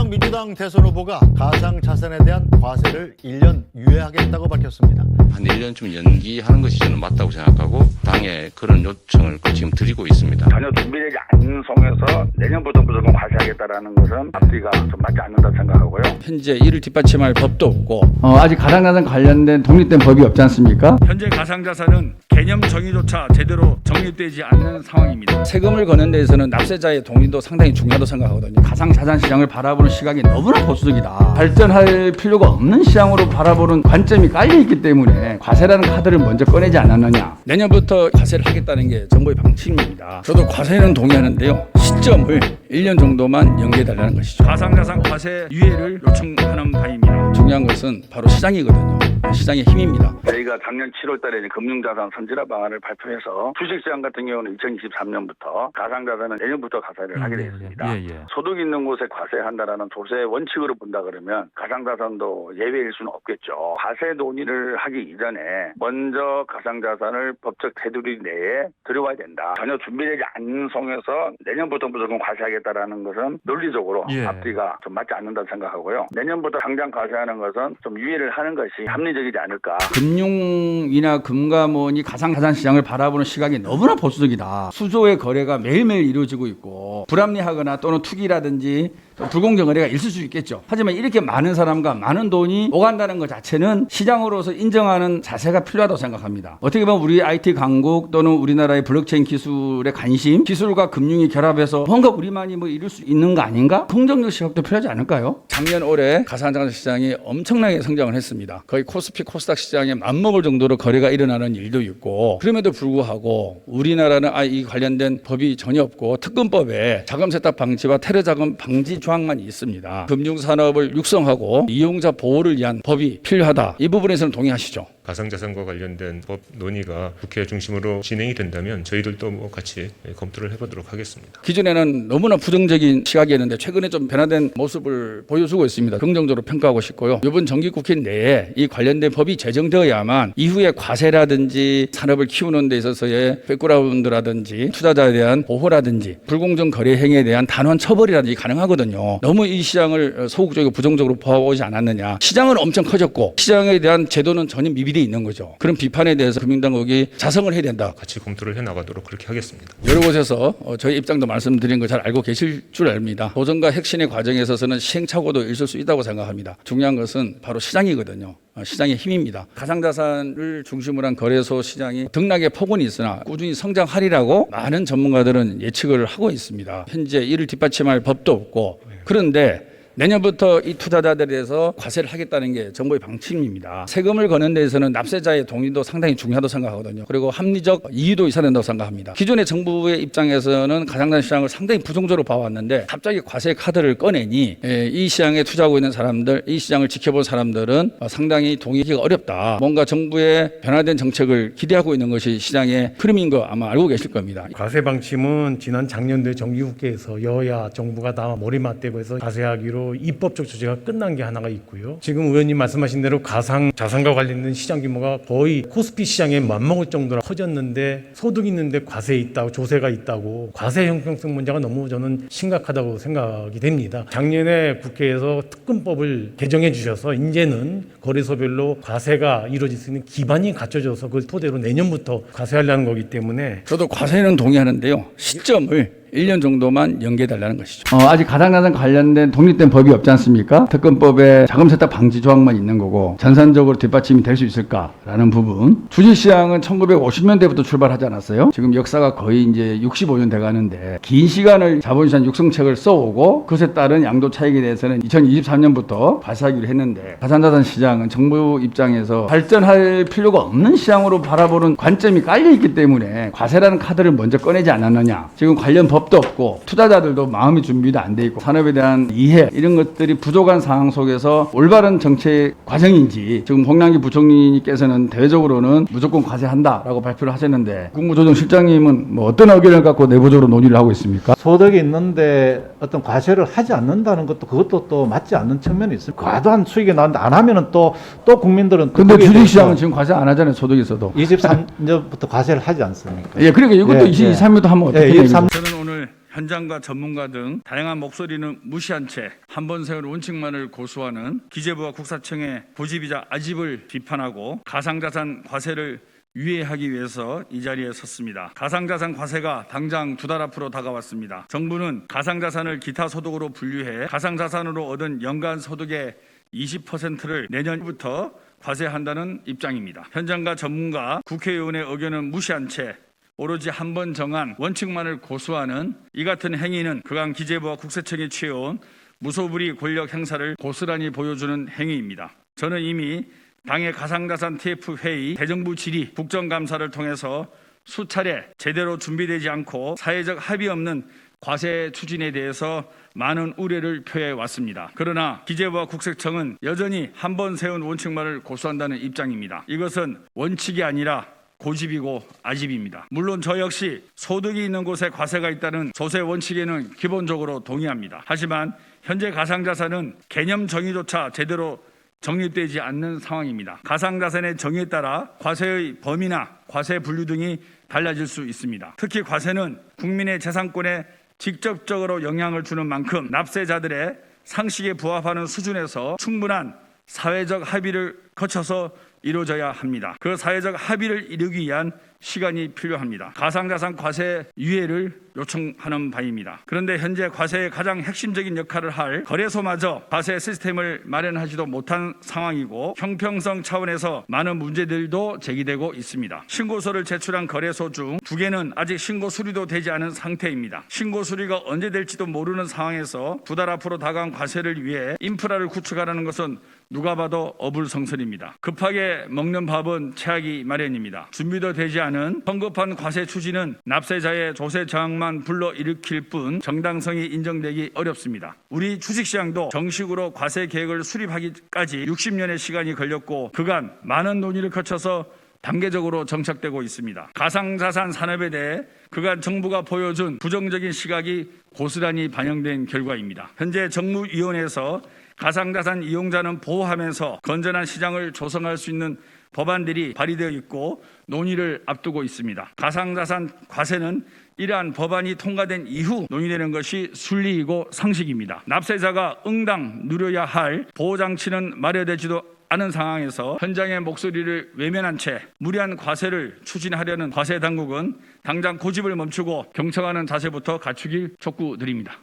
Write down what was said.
이재명 민주당 대선 후보가 가상자산에 대한 과세를 1년 유예하겠다고 밝혔습니다. 한 1년쯤 연기하는 것이 저는 맞다고 생각하고 당에 그런 요청을 지금 드리고 있습니다. 전혀 준비되지 않은 속에서 내년부터 무조건 과세하겠다라는 것은 앞뒤가 좀 맞지 않는다 생각하고요. 현재 이를 뒷받침할 법도 없고 아직 가상자산 관련된 독립된 법이 없지 않습니까? 현재 가상자산은 개념 정의조차 제대로 정립되지 않는 상황입니다. 세금을 거는 데에서는 납세자의 동의도 상당히 중요하다고 생각하거든요. 가상자산 시장을 바라보는 시각이 너무나 보수적이다. 발전할 필요가 없는 시장으로 바라보는 관점이 깔려있기 때문에 과세라는 카드를 먼저 꺼내지 않았느냐. 내년부터 과세를 하겠다는 게 정부의 방침입니다. 저도 과세는 동의하는데요. 시점을 1년 정도만 연기해달라는 것이죠. 가상자산 과세 유예를 요청하는 바입니다. 중요한 것은 바로 시장이거든요. 시장의 힘입니다. 저희가 작년 7월 달에 금융자산 선진화 방안을 발표해서 주식시장 같은 경우는 2023년부터 가상자산은 내년부터 과세를 하게 되었습니다. 소득 있는 곳에 과세한다라는 조세 원칙으로 본다 그러면 가상자산도 예외일 수는 없겠죠. 과세 논의를 하기 이전에 먼저 가상자산을 법적 테두리 내에 들여와야 된다. 전혀 준비되지 않은 속에서 내년부터 무조건 과세하겠다라는 것은 논리적으로 앞뒤가 좀 맞지 않는다 생각하고요. 내년부터 당장 과세하는 것은 좀 유예를 하는 것이 합리적이지 않을까. 금융이나 금감원이 가상자산 시장을 바라보는 시각이 너무나 보수적이다. 수조의 거래가 매일매일 이루어지고 있고 불합리하거나 또는 투기라든지 불공정 거래가 있을 수 있겠죠. 하지만 이렇게 많은 사람과 많은 돈이 오간다는 것 자체는 시장으로서 인정하는 자세가 필요하다고 생각합니다. 어떻게 보면 우리 IT 강국 또는 우리나라의 블록체인 기술의 관심, 기술과 금융이 결합해서 뭔가 우리만이 이룰 수 있는 거 아닌가? 긍정적 시각도 필요하지 않을까요? 작년 올해 가상자산 시장이 엄청나게 성장을 했습니다. 거의 코스피 코스닥 시장에 맞먹을 정도로 거래가 일어나는 일도 있고 그럼에도 불구하고 우리나라는 이 관련된 법이 전혀 없고 특검법에 자금 세탁 방지와 테러 자금 방지 조항만 있습니다. 금융산업을 육성하고 이용자 보호를 위한 법이 필요하다. 이 부분에서는 동의하시죠? 가상자산과 관련된 법 논의가 국회 중심으로 진행이 된다면 저희들도 같이 검토를 해보도록 하겠습니다. 기존에는 너무나 부정적인 시각이었는데 최근에 좀 변화된 모습을 보여주고 있습니다. 긍정적으로 평가하고 싶고요. 이번 정기국회 내에 이 관련된 법이 제정되어야만 이후에 과세라든지 산업을 키우는 데 있어서의 백그라운드라든지 투자자에 대한 보호라든지 불공정 거래 행위에 대한 단호한 처벌이라든지 가능하거든요. 너무 이 시장을 소극적이고 부정적으로 보아오지 않았느냐. 시장은 엄청 커졌고 시장에 대한 제도는 전혀 미비돼 있는 거죠. 그런 비판에 대해서 금융당국이 자성을 해야 된다. 같이 검토를 해나가도록 그렇게 하겠습니다. 여러 곳에서 저희 입장도 말씀드린 거 잘 알고 계실 줄 압니다. 도전과 혁신의 과정에 있어서는 시행착오도 있을 수 있다고 생각합니다. 중요한 것은 바로 시장이거든요. 시장의 힘입니다. 가상자산을 중심으로 한 거래소 시장이 등락의 폭언이 있으나 꾸준히 성장하리라고 많은 전문가들은 예측을 하고 있습니다. 현재 이를 뒷받침할 법도 없고 그런데 내년부터 이 투자자들에 대해서 과세를 하겠다는 게 정부의 방침입니다. 세금을 거는 데에서는 납세자의 동의도 상당히 중요하다고 생각하거든요. 그리고 합리적 이유도 있어야 된다고 생각합니다. 기존의 정부의 입장에서는 가상자산 시장을 상당히 부정적으로 봐왔는데 갑자기 과세 카드를 꺼내니 이 시장에 투자하고 있는 사람들, 이 시장을 지켜본 사람들은 상당히 동의하기가 어렵다. 뭔가 정부의 변화된 정책을 기대하고 있는 것이 시장의 흐름인 거 아마 알고 계실 겁니다. 과세 방침은 지난 작년도에 정기국회에서 여야 정부가 다 머리 맞대고 해서 과세하기로 입법적 조치가 끝난 게 하나가 있고요. 지금 의원님 말씀하신 대로 가상 자산과 관련된 시장 규모가 거의 코스피 시장에 맞먹을 정도로 커졌는데 소득 있는데 과세 있다고 조세가 있다고 과세 형평성 문제가 너무 저는 심각하다고 생각이 됩니다. 작년에 국회에서 특검법을 개정해 주셔서 이제는 거래소별로 과세가 이루어질 수 있는 기반이 갖춰져서 그걸 토대로 내년부터 과세하려는 거기 때문에 저도 과세는 동의하는데요. 시점을 1년 정도만 연기해달라는 것이죠. 아직 가상자산 관련된 독립된 법이 없지 않습니까? 특검법에 자금 세탁 방지 조항만 있는 거고 전산적으로 뒷받침이 될 수 있을까라는 부분. 주식시장은 1950년대부터 출발하지 않았어요? 지금 역사가 거의 이제 65년 돼가는데 긴 시간을 자본시장 육성책을 써오고 그것에 따른 양도 차익에 대해서는 2023년부터 과세하기로 했는데 가상자산 시장은 정부 입장에서 발전할 필요가 없는 시장으로 바라보는 관점이 깔려있기 때문에 과세라는 카드를 먼저 꺼내지 않았느냐. 지금 관련 법도 없고 투자자들도 마음의 준비도 안 돼 있고 산업에 대한 이해 이런 것들이 부족한 상황 속에서 올바른 정책 과정인지 지금 홍남기 부총리께서는 대외적으로는 무조건 과세한다라고 발표를 하셨는데 국무조정실장님은 어떤 의견을 갖고 내부적으로 논의를 하고 있습니까? 소득이 있는데 어떤 과세를 하지 않는다는 것도 그것도 또 맞지 않는 측면이 있습니다. 과도한 수익이 나는데 안 하면은 또 국민들은 근데 주식시장은 지금 과세 안 하잖아요. 소득이 있어도 23년부터 과세를 하지 않습니까? 예, 그러니까 이것도 23년부터 하면 어떻게 됩니까? 저는 오늘 현장과 전문가 등 다양한 목소리는 무시한 채 한 번 세운 원칙만을 고수하는 기재부와 국세청의 고집이자 아집을 비판하고 가상자산 과세를 유예하기 위해서 이 자리에 섰습니다. 가상자산 과세가 당장 2달 앞으로 다가왔습니다. 정부는 가상자산을 기타 소득으로 분류해 가상자산으로 얻은 연간 소득의 20%를 내년부터 과세한다는 입장입니다. 현장과 전문가, 국회의원의 의견은 무시한 채 오로지 한 번 정한 원칙만을 고수하는 이 같은 행위는 그간 기재부와 국세청이 취해온 무소불위 권력 행사를 고스란히 보여주는 행위입니다. 저는 이미 당의 가상자산 TF 회의, 대정부 질의, 국정감사를 통해서 수차례 제대로 준비되지 않고 사회적 합의 없는 과세 추진에 대해서 많은 우려를 표해 왔습니다. 그러나 기재부와 국세청은 여전히 한 번 세운 원칙만을 고수한다는 입장입니다. 이것은 원칙이 아니라 고집이고 아집입니다. 물론 저 역시 소득이 있는 곳에 과세가 있다는 조세 원칙에는 기본적으로 동의합니다. 하지만 현재 가상자산은 개념 정의조차 제대로 정립되지 않는 상황입니다. 가상자산의 정의에 따라 과세의 범위나 과세 분류 등이 달라질 수 있습니다. 특히 과세는 국민의 재산권에 직접적으로 영향을 주는 만큼 납세자들의 상식에 부합하는 수준에서 충분한 사회적 합의를 거쳐서 이루어져야 합니다. 그 사회적 합의를 이루기 위한 시간이 필요합니다. 가상자산 과세 유예를 요청하는 바입니다. 그런데 현재 과세의 가장 핵심적인 역할을 할 거래소마저 과세 시스템을 마련하지도 못한 상황이고 형평성 차원에서 많은 문제들도 제기되고 있습니다. 신고서를 제출한 거래소 중 2개는 아직 신고 수리도 되지 않은 상태입니다. 신고 수리가 언제 될지도 모르는 상황에서 2달 앞으로 다가온 과세를 위해 인프라를 구축하라는 것은 누가 봐도 어불성설입니다. 급하게 먹는 밥은 체하기 마련입니다. 준비도 되지 않은 성급한 과세 추진은 납세자의 조세 저항만 불러일으킬 뿐 정당성이 인정되기 어렵습니다. 우리 주식시장도 정식으로 과세 계획을 수립하기까지 60년의 시간이 걸렸고 그간 많은 논의를 거쳐서 단계적으로 정착되고 있습니다. 가상자산 산업에 대해 그간 정부가 보여준 부정적인 시각이 고스란히 반영된 결과입니다. 현재 정무위원회에서 가상자산 이용자는 보호하면서 건전한 시장을 조성할 수 있는 법안들이 발의되어 있고 논의를 앞두고 있습니다. 가상자산 과세는 이러한 법안이 통과된 이후 논의되는 것이 순리이고 상식입니다. 납세자가 응당 누려야 할 보호장치는 마련되지도 않은 상황에서 현장의 목소리를 외면한 채 무리한 과세를 추진하려는 과세 당국은 당장 고집을 멈추고 경청하는 자세부터 갖추길 촉구드립니다.